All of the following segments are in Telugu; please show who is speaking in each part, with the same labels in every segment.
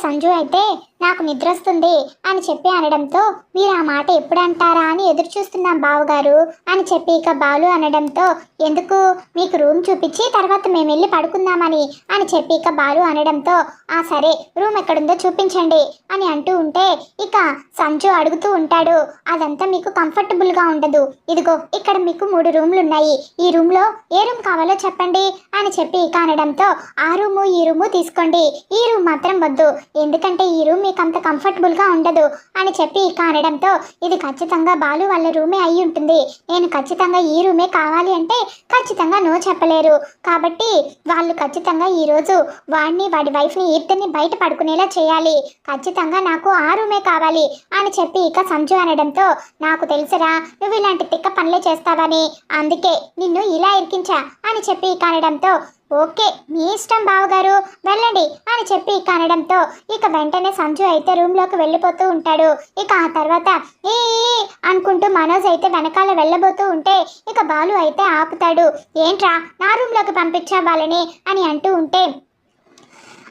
Speaker 1: సంజు అయితే నాకు నిద్ర వస్తుంది అని చెప్పి అనడంతో మీరు ఆ మాట ఎప్పుడు అంటారా అని ఎదురు చూస్తున్నాం బావగారు అని చెప్పి ఇక బాలు అనడంతో ఎందుకు మీకు రూమ్ చూపించి తర్వాత మేము వెళ్ళి పడుకుందామని అని చెప్పి ఇక బాలు అనడంతో ఆ సరే రూమ్ ఎక్కడుందో చూపించండి అని అంటూ ఉంటే ఇక సంజు అడుగుతూ ఉంటాడు అదంతా మీకు కంఫర్టబుల్గా ఉండదు, ఇదిగో ఇక్కడ మీకు 3 రూమ్లు ఉన్నాయి, ఈ రూమ్లో ఏ రూమ్ కావాలో చెప్పండి అని చెప్పి ఇక అనడంతో ఆ రూము ఈ రూము తీసుకోండి, ఈ రూమ్ మాత్రం వద్దు, ఎందుకంటే ఈ రూమ్ మీకు అంత కంఫర్టబుల్గా ఉండదు అని చెప్పి ఇక అనడంతో ఇది ఖచ్చితంగా బాలు వాళ్ళ రూమే అయి ఉంటుంది, నేను ఖచ్చితంగా ఈ రూమే కావాలి అంటే ఖచ్చితంగా నో చెప్పలేరు, కాబట్టి వాళ్ళు ఖచ్చితంగా ఈరోజు వాడిని వాడి వైఫ్ని ఇద్దరిని బయట పడుకునేలా చేయాలి, ఖచ్చితంగా నాకు ఆ రూమే కావాలి అని చెప్పి ఇక సంజు అనడంతో నాకు తెలుసురా నువ్వు ఇలాంటి తిక్క పనులే చేస్తావని, అందుకే నిన్ను ఇలా ఇరికించా అని చెప్పి ఇక అనడంతో ఓకే మీ ఇష్టం బావగారు వెళ్ళండి అని చెప్పి ఇక అనడంతో ఇక వెంటనే సంజు అయితే రూమ్లోకి వెళ్ళిపోతూ ఉంటాడు. ఇక ఆ తర్వాత ఏ అనుకుంటూ మనోజ్ అయితే వెనకాల వెళ్ళబోతూ ఉంటే ఇక బాలు అయితే ఆపుతాడు. ఏంట్రా నా రూమ్లోకి పంపించా వాళ్ళని అని అంటూ ఉంటే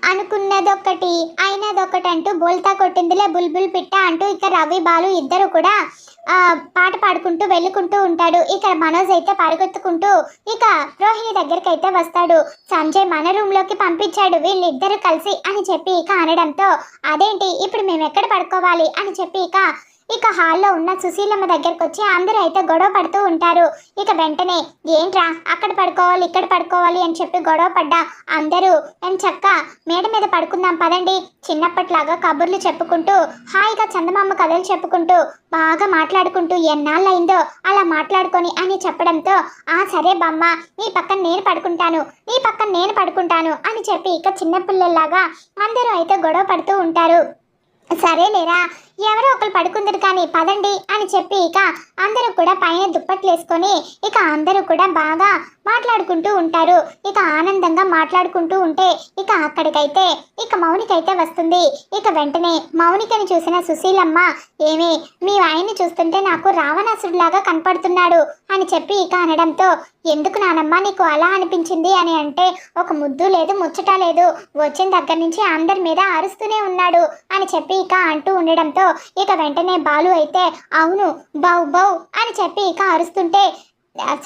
Speaker 1: అనుకున్నదొక్కటి అయినదొక్కటి అంటూ బోల్తా కొట్టిందిలే బుల్బుల్ పిట్ట అంటూ ఇక రవి బాలు ఇద్దరు కూడా పాట పాడుకుంటూ వెళ్ళుకుంటూ ఉంటాడు. ఇక మనోజ్ అయితే పరిగెత్తుకుంటూ ఇక రోహిణి దగ్గరికి అయితే వస్తాడు. సంజయ్ మన రూమ్లోకి పంపించాడు వీళ్ళిద్దరూ కలిసి అని చెప్పి ఇక అనడంతో అదేంటి ఇప్పుడు మేము ఎక్కడ పడుకోవాలి అని చెప్పి ఇక హాల్లో ఉన్న సుశీలమ్మ దగ్గరకు వచ్చి అందరూ అయితే గొడవ పడుతూ ఉంటారు. ఇక వెంటనే ఏంట్రా అక్కడ పడుకోవాలి ఇక్కడ పడుకోవాలి అని చెప్పి గొడవ పడ్డా అందరూ చక్క మేడ మీద పడుకుందాం పదండి, చిన్నప్పట్లాగా కబుర్లు చెప్పుకుంటూ హాయిగా చందమామ కథలు చెప్పుకుంటూ బాగా మాట్లాడుకుంటూ ఎన్నాళ్ళైందో అలా మాట్లాడుకొని అని చెప్పడంతో ఆ సరే బామ్మ నీ పక్కన నేను పడుకుంటాను నీ పక్కన నేను పడుకుంటాను అని చెప్పి ఇక చిన్నపిల్లల్లాగా అందరూ అయితే గొడవ పడుతూ ఉంటారు. సరేలేరా ఎవరో ఒకరు పడుకుందరు కానీ పదండి అని చెప్పి ఇక అందరూ కూడా పైన దుప్పట్లు వేసుకొని ఇక అందరూ కూడా బాగా మాట్లాడుకుంటూ ఉంటారు. ఇక ఆనందంగా మాట్లాడుకుంటూ ఉంటే ఇక అక్కడికైతే ఇక మౌనికైతే వస్తుంది. ఇక వెంటనే మౌనికని చూసిన సుశీలమ్మ ఏమి మీ ఆయన్ని చూస్తుంటే నాకు రావణాసుడిలాగా కనపడుతున్నాడు అని చెప్పి ఇక అనడంతో ఎందుకు నానమ్మ నీకు అలా అనిపించింది అని అంటే ఒక ముద్దు లేదు ముచ్చట లేదు, వచ్చిన దగ్గర నుంచి అందరి మీద అరుస్తూనే ఉన్నాడు అని చెప్పి ఇక అంటూ ఉండడంతో ఇక వెంటనే బాలు అయితే అవును బౌ బౌ అని చెప్పి ఇక అరుస్తుంటే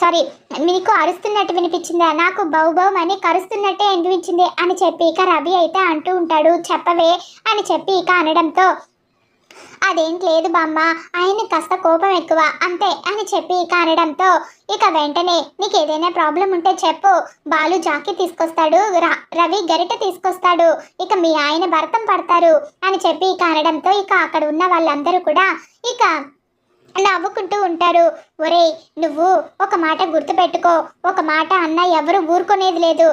Speaker 1: సారీ మీకు అరుస్తున్నట్టు వినిపించిందా, నాకు బౌ బౌ అని కరుస్తున్నట్టే అనిపించింది అని చెప్పి ఇక రవి అయితే అంటూ ఉంటాడు. చెప్పవే అని చెప్పి ఇక అనడంతో అదేం లేదు బామ్మ ఆయన కాస్త కోపం ఎక్కువ అంతే అని చెప్పి ఇక అనడంతో ఇక వెంటనే నీకు ఏదైనా ప్రాబ్లం ఉంటే చెప్పు, బాలు జాకీ తీసుకొస్తాడు రవి గరిట తీసుకొస్తాడు ఇక మీ ఆయన భరతం పడతారు అని చెప్పి ఇక అనడంతో ఇక అక్కడ ఉన్న వాళ్ళందరూ కూడా ఇక నవ్వుకుంటూ ఉంటారు. ఒరేయ్ నువ్వు ఒక మాట గుర్తుపెట్టుకో, ఒక మాట అన్న ఎవరు ఊరుకునేది లేదు,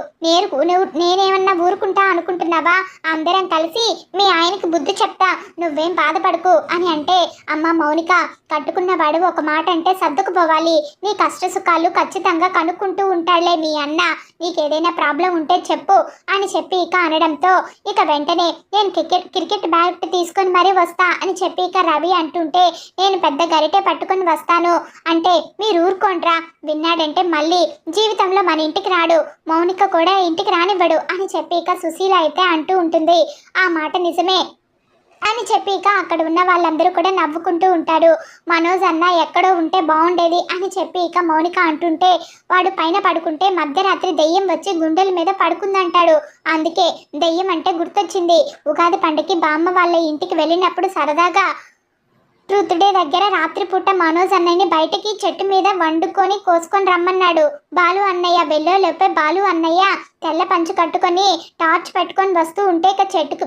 Speaker 1: నేనేమన్నా ఊరుకుంటా అనుకుంటున్నావా, అందరం కలిసి మీ ఆయనకి బుద్ధి చెప్తా నువ్వేం బాధపడకు అని అంటే అమ్మ మౌనిక కట్టుకున్నవాడు ఒక మాట అంటే సర్దుకుపోవాలి, నీ కష్ట సుఖాలు ఖచ్చితంగా కనుక్కుంటూ ఉంటాడులే మీ అన్న, నీకేదైనా ప్రాబ్లం ఉంటే చెప్పు అని చెప్పి ఇక అనడంతో ఇక వెంటనే నేను క్రికెట్ బ్యాట్ తీసుకొని మరీ వస్తా అని చెప్పి ఇక రవి అంటుంటే నేను పెద్ద గరిటె పట్టుకొని వస్తాను అంటే మీరు ఊరుకోండ్రా, విన్నాడంటే మళ్ళీ జీవితంలో మన ఇంటికి రాడు, మౌనిక కూడా ఇంటికి రానివ్వడు అని చెప్పి ఇక సుశీల అయితే అంటూ ఉంటుంది. ఆ మాట నిజమే అని చెప్పి ఇక అక్కడ ఉన్న వాళ్ళందరూ కూడా నవ్వుకుంటూ ఉంటారు. మనోజ్ అన్న ఎక్కడో ఉంటే బాగుండేది అని చెప్పి ఇక మౌనిక అంటుంటే వాడు పైన పడుకుంటే మధ్యరాత్రి దెయ్యం వచ్చి గుండెల మీద పడుకుందంటాడు, అందుకే దెయ్యం అంటే గుర్తొచ్చింది, ఉగాది పండుగకి బామ్మ వాళ్ళ ఇంటికి వెళ్ళినప్పుడు సరదాగా ట్రూత్ డే దగ్గర రాత్రిపూట మనోజ్ అన్నయ్యని బయటకి చెట్టు మీద వండుకొని కోసుకొని రమ్మన్నాడు. బాలు అన్నయ్య వెళ్ళేలోపే బాలు అన్నయ్య తెల్ల పంచు కట్టుకొని టార్చ్ పెట్టుకొని వస్తూ ఉంటే ఇక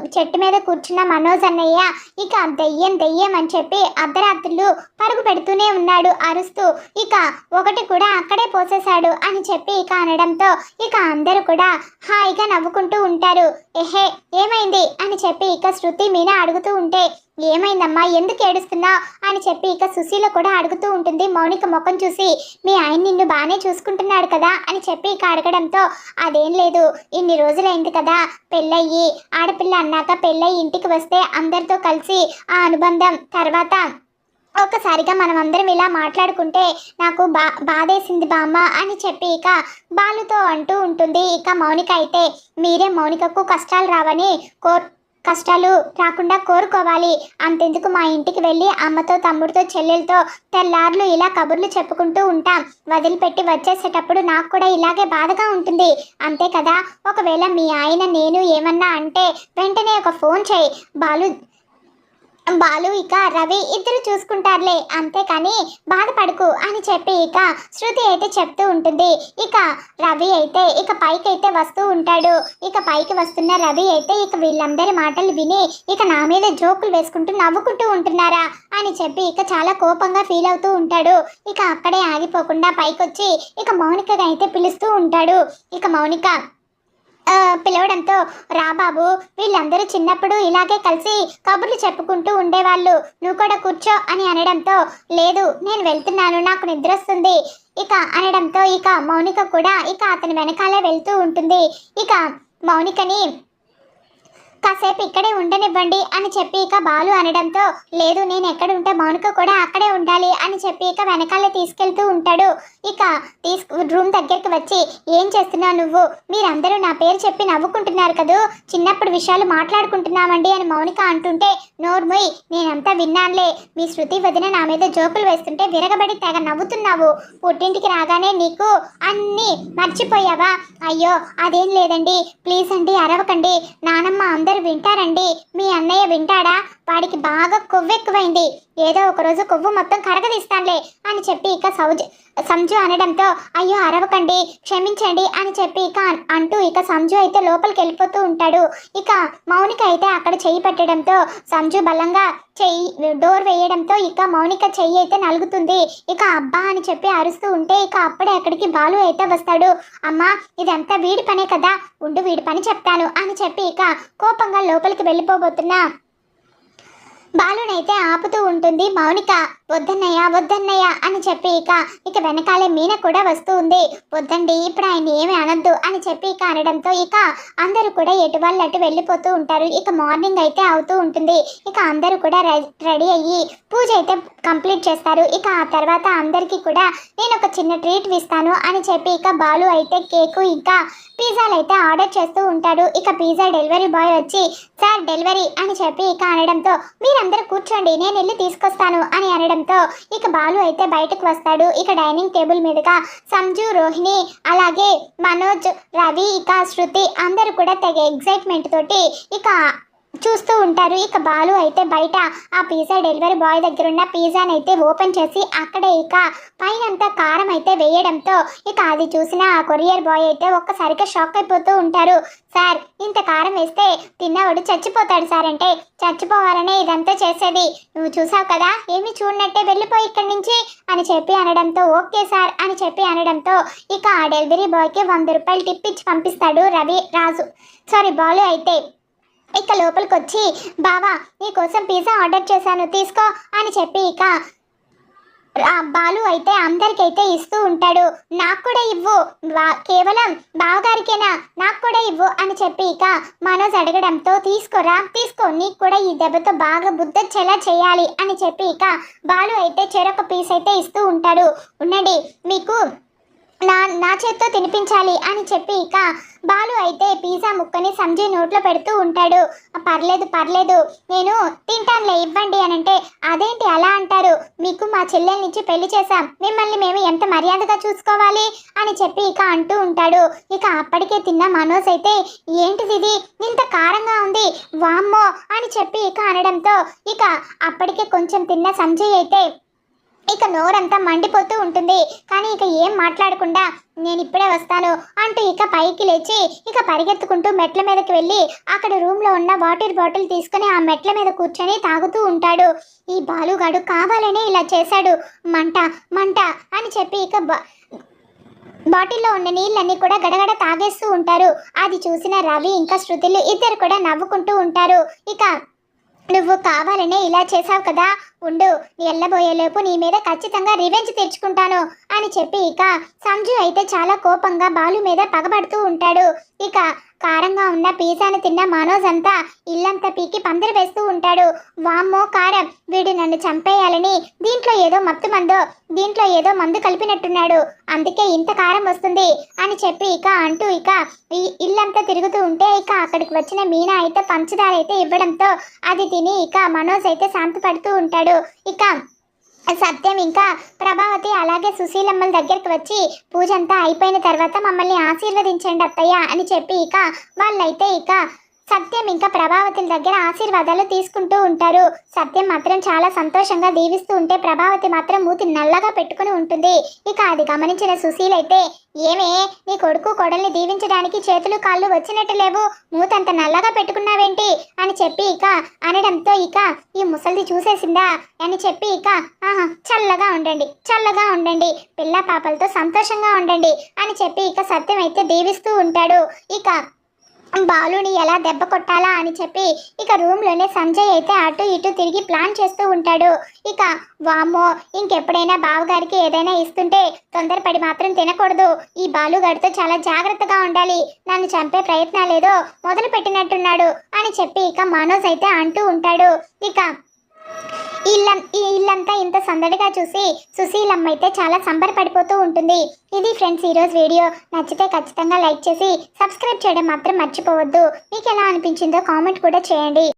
Speaker 1: చెట్టు మీద కూర్చున్న మనోజ్ అన్నయ్య ఇక దెయ్యం దెయ్యం అని చెప్పి అర్ధరాత్రులు పరుగు పెడుతూనే ఉన్నాడు అరుస్తూ, ఇక ఒకటి కూడా అక్కడే పోసేశాడు అని చెప్పి ఇక అనడంతో ఇక అందరూ కూడా హాయిగా నవ్వుకుంటూ ఉంటారు. ఏహే ఏమైంది అని చెప్పి ఇక శృతి మీనా అడుగుతూ ఉంటే ఏమైందమ్మా ఎందుకు ఏడుస్తున్నావు అని చెప్పి ఇక సుశీల కూడా అడుగుతూ ఉంటుంది. మౌనిక ముఖం చూసి మీ ఆయన నిన్ను బాగానే చూసుకుంటున్నాడు కదా అని చెప్పి ఇక అడగడంతో అదేం లేదు, ఇన్ని రోజులైంది కదా పెళ్ళయ్యి, ఆడపిల్ల అన్నాక పెళ్ళయ్యి ఇంటికి వస్తే అందరితో కలిసి ఆ అనుబంధం తర్వాత ఒక్కసారిగా మనం అందరం ఇలా మాట్లాడుకుంటే నాకు బాధేసింది బామ్మ అని చెప్పి ఇక బాలుతో అంటూ ఉంటుంది. ఇక మౌనిక అయితే మీరే మౌనికకు కష్టాలు రావని కష్టాలు రాకుండా కోరుకోవాలి. అంతెందుకు మా ఇంటికి వెళ్ళి అమ్మతో తమ్ముడితో చెల్లెలతో తెల్లార్లు ఇలా కబుర్లు చెప్పుకుంటూ ఉంటాం. వదిలిపెట్టి వచ్చేసేటప్పుడు నాకు కూడా ఇలాగే బాధగా ఉంటుంది. అంతే కదా, ఒకవేళ మీ ఆయన నేను ఏమన్నా అంటే వెంటనే ఒక ఫోన్ చేయి. బాలు ఇక రవి ఇద్దరు చూసుకుంటారులే, అంతేకాని బాధపడకు అని చెప్పి ఇక శృతి అయితే చెప్తూ ఉంటుంది. ఇక రవి అయితే ఇక పైకి అయితే వస్తూ ఉంటాడు. ఇక పైకి వస్తున్న రవి అయితే ఇక వీళ్ళందరి మాటలు విని ఇక నా మీద జోకులు వేసుకుంటూ నవ్వుకుంటూ ఉంటున్నారా అని చెప్పి ఇక చాలా కోపంగా ఫీల్ అవుతూ ఉంటాడు. ఇక అక్కడే ఆగిపోకుండా పైకొచ్చి ఇక మౌనికగా అయితే పిలుస్తూ ఉంటాడు. ఇక మౌనిక పిలవడంతో రా బాబు, వీళ్ళందరూ చిన్నప్పుడు ఇలాగే కలిసి కబుర్లు చెప్పుకుంటూ ఉండేవాళ్ళు, నువ్వు కూడా కూర్చో అని అనడంతో లేదు నేను వెళ్తున్నాను, నాకు నిద్ర వస్తుంది ఇక అనడంతో ఇక మౌనిక కూడా ఇక అతని వెనకాలే వెళ్తూ ఉంటుంది. ఇక మౌనికని కాసేపు ఇక్కడే ఉండనివ్వండి అని చెప్పి ఇక బాలు అనడంతో లేదు నేను ఎక్కడ ఉంటే మౌనిక కూడా అక్కడే ఉండాలి అని చెప్పి ఇక వెనకాలే తీసుకెళ్తూ ఉంటాడు. ఇక రూమ్ దగ్గరికి వచ్చి ఏం చేస్తున్నావు నువ్వు, మీరందరూ నా పేరు చెప్పి నవ్వుకుంటున్నారు కదూ, చిన్నప్పుడు విషయాలు మాట్లాడుకుంటున్నామండి అని మౌనిక అంటుంటే నోర్మోయ్ నేనంతా విన్నానులే, మీ శృతి వదిన నా మీద జోకులు వేస్తుంటే విరగబడి తెగ నవ్వుతున్నావు, పుట్టింటికి రాగానే నీకు అన్నీ మర్చిపోయావా, అయ్యో అదేం లేదండి ప్లీజ్ అండి అరవకండి, నానమ్మ అందరూ వింటారండి, మీ అన్నయ్య వింటాడా, వాడికి బాగా కొవ్వు ఎక్కువైంది, ఏదో ఒకరోజు కొవ్వు మొత్తం కరగదీస్తానులే అని చెప్పి ఇక సంజు అనడంతో అయ్యో అరవకండి క్షమించండి అని చెప్పి ఇక అంటూ ఇక సంజు అయితే లోపలికి వెళ్ళిపోతూ ఉంటాడు. ఇక మౌనిక అయితే అక్కడ చెయ్యి పెట్టడంతో సంజు బలంగా డోర్ వేయడంతో ఇక మౌనిక చెయ్యి అయితే నలుగుతుంది. ఇక అబ్బా అని చెప్పి అరుస్తూ ఉంటే ఇక అప్పుడే అక్కడికి బాలు అయితే వస్తాడు. అమ్మా ఇదంతా వీడి పనే కదా, ఉండు వీడి పని చెప్తాను అని చెప్పి ఇక కోపంగా లోపలికి వెళ్ళిపోబోతున్నా బాలునైతే ఆపుతూ ఉంటుంది మౌనిక. వద్దన్నయ్య అని చెప్పి ఇక వెనకాలే మీన కూడా వస్తూ ఉంది. వద్దండి ఇప్పుడు ఆయన ఏమి అనద్దు అని చెప్పి ఇక అనడంతో ఇక అందరూ కూడా ఎటు వాళ్ళు అటు వెళ్ళిపోతూ ఉంటారు. ఇక మార్నింగ్ అయితే అవుతూ ఉంటుంది. ఇక అందరూ కూడా రెడీ అయ్యి పూజ అయితే కంప్లీట్ చేస్తారు. ఇక ఆ తర్వాత అందరికీ కూడా నేను ఒక చిన్న ట్రీట్ ఇస్తాను అని చెప్పి ఇక బాలు అయితే కేకు ఇంకా పిజ్జాలు అయితే ఆర్డర్ చేస్తూ ఉంటాడు. ఇక పిజ్జా డెలివరీ బాయ్ వచ్చి సార్ డెలివరీ అని చెప్పి ఇక అనడంతో మీరందరూ కూర్చోండి నేను వెళ్ళి తీసుకొస్తాను అని అనడంతో ఇక బాలు అయితే బయటకు వస్తాడు. ఇక డైనింగ్ టేబుల్ మీదుగా సంజు రోహిణి అలాగే మనోజ్ రవి ఇక శృతి అందరూ కూడా తెగ ఎగ్జైట్మెంట్ తోటి ఇక చూస్తూ ఉంటారు. ఇక బాలు అయితే బయట ఆ పిజ్జా డెలివరీ బాయ్ దగ్గర ఉన్న పిజ్జాని అయితే ఓపెన్ చేసి అక్కడే ఇక పైనంతా కారం అయితే వేయడంతో ఇక అది చూసిన ఆ కొరియర్ బాయ్ అయితే ఒక్కసారిగా షాక్ అయిపోతూ ఉంటారు. సార్ ఇంత కారం వేస్తే తిన్నవాడు చచ్చిపోతాడు సార్ అంటే చచ్చిపోవాలనే ఇదంతా చేసేది, నువ్వు చూసావు కదా ఏమి చూడనట్టే వెళ్ళిపోయి ఇక్కడి నుంచి అని చెప్పి అనడంతో ఓకే సార్ అని చెప్పి అనడంతో ఇక ఆ డెలివరీ బాయ్కి 100 రూపాయలు టిప్ ఇచ్చి పంపిస్తాడు బాలు అయితే. ఇక లోపలికి వచ్చి బావా నీకోసం పిజ్జా ఆర్డర్ చేశాను తీసుకో అని చెప్పి ఇక బాలు అయితే అందరికైతే ఇస్తూ ఉంటాడు. నాకు కూడా ఇవ్వు, కేవలం బావగారికేనా, నాకు కూడా ఇవ్వు అని చెప్పి ఇక మనోజ్ అడగడంతో తీసుకో నీకు కూడా ఈ దెబ్బతో బాగా బుద్ధొచ్చేలా చేయాలి అని చెప్పి ఇక బాలు అయితే చెరొక పీస్ అయితే ఇస్తూ ఉంటాడు. ఉండండి మీకు నా చేత్తో తినిపించాలి అని చెప్పి ఇక బాలు అయితే పిజ్జా ముక్కని సంజయ్ నోట్లో పెడుతూ ఉంటాడు. పర్లేదు నేను తింటానులే ఇవ్వండి అని అంటే అదేంటి అలా అంటారు, మీకు మా చెల్లెల్నిచ్చి పెళ్లి చేశాం, మిమ్మల్ని మేము ఎంత మర్యాదగా చూసుకోవాలి అని చెప్పి ఇక అంటూ ఉంటాడు. ఇక అప్పటికే తిన్న మనోజ్ అయితే ఏంటిది ఇది ఇంత కారంగా ఉంది వామ్మో అని చెప్పి ఇక అనడంతో ఇక అప్పటికే కొంచెం తిన్న సంజయ్ అయితే ఇక నోరంతా మండిపోతూ ఉంటుంది. కానీ ఇక ఏం మాట్లాడకుండా నేను ఇప్పుడే వస్తాను అంటూ ఇక పైకి లేచి ఇక పరిగెత్తుకుంటూ మెట్ల మీదకి వెళ్ళి అక్కడ రూమ్లో ఉన్న వాటర్ బాటిల్ తీసుకుని ఆ మెట్ల మీద కూర్చొని తాగుతూ ఉంటాడు. ఈ బాలుగాడు కావాలనే ఇలా చేశాడు, మంట అని చెప్పి ఇక బాటిల్లో ఉన్న నీళ్ళన్నీ కూడా గడగడ తాగేస్తూ ఉంటారు. అది చూసిన రవి ఇంకా శృతులు ఇద్దరు కూడా నవ్వుకుంటూ ఉంటారు. ఇక నువ్వు కావాలనే ఇలా చేసావు కదా, ఉండు, వెళ్ళబోయేలోపు నీ మీద ఖచ్చితంగా రివెంజ్ తెచ్చుకుంటాను అని చెప్పి ఇక సంజు అయితే చాలా కోపంగా బాలు మీద పగబడుతూ ఉంటాడు. ఇక కారంగా ఉన్న పిజ్జాని తిన్న మనోజ్ అంతా ఇల్లంతా పీకి పందిరి వేస్తూ ఉంటాడు. వామ్మో కారం, వీడు నన్ను చంపేయాలని దీంట్లో ఏదో మందు కలిపినట్టున్నాడు, అందుకే ఇంత కారం వస్తుంది అని చెప్పి ఇక అంటూ ఇక ఈ ఇల్లంతా తిరుగుతూ ఉంటే ఇక అక్కడికి వచ్చిన మీనా అయితే పంచదార అయితే ఇవ్వడంతో అది తిని ఇక మనోజ్ అయితే శాంతపడుతూ ఉంటాడు. ఇక సత్యం ఇంకా ప్రభావతి అలాగే సుశీలమ్మల దగ్గరికి వచ్చి పూజ అంతా అయిపోయిన తర్వాత మమ్మల్ని ఆశీర్వదించండి అత్తయ్య అని చెప్పి ఇక వాళ్ళైతే ఇక సత్యం ఇంకా ప్రభావతి దగ్గర ఆశీర్వాదాలు తీసుకుంటూ ఉంటారు. సత్యం మాత్రం చాలా సంతోషంగా దీవిస్తూ ఉంటే ప్రభావతి మాత్రం మూతి నల్లగా పెట్టుకుని ఉంటుంది. ఇక అది గమనించిన సుశీల్ అయితే, ఏమే నీ కొడుకు కొడల్ని దీవించడానికి చేతులు కాళ్ళు వచ్చినట్టు లేవు, మూతంత నల్లగా పెట్టుకున్నావేంటి అని చెప్పి ఇక అనడంతో ఇక ఈ ముసలిది చూసేసిందా అని చెప్పి ఇక చల్లగా ఉండండి పిల్ల పాపలతో సంతోషంగా ఉండండి అని చెప్పి ఇక సత్యం అయితే దీవిస్తూ ఉంటాడు. ఇక బాలుని ఎలా దెబ్బ కొట్టాలా అని చెప్పి ఇక రూమ్లోనే సంజయ్ అయితే అటు ఇటు తిరిగి ప్లాన్ చేస్తూ ఉంటాడు. ఇక వామ్మో, ఇంకెప్పుడైనా బావగారికి ఏదైనా ఇస్తుంటే తొందరపడి మాత్రం తినకూడదు, ఈ బాలుగాడితో చాలా జాగ్రత్తగా ఉండాలి, నన్ను చంపే ప్రయత్నాలేదో మొదలు పెట్టినట్టున్నాడు అని చెప్పి ఇక మనోజ్ అయితే అంటూ ఉంటాడు. ఇక ఈ ఇల్లంతా ఇంత సందడిగా చూసి సుశీలమ్మ అయితే చాలా సంబరపడిపోతూ ఉంటుంది. ఇది ఫ్రెండ్స్ ఈరోజు వీడియో. నచ్చితే ఖచ్చితంగా లైక్ చేసి సబ్స్క్రైబ్ చేయడం మాత్రం మర్చిపోవద్దు. మీకు ఎలా అనిపించిందో కామెంట్ కూడా చేయండి.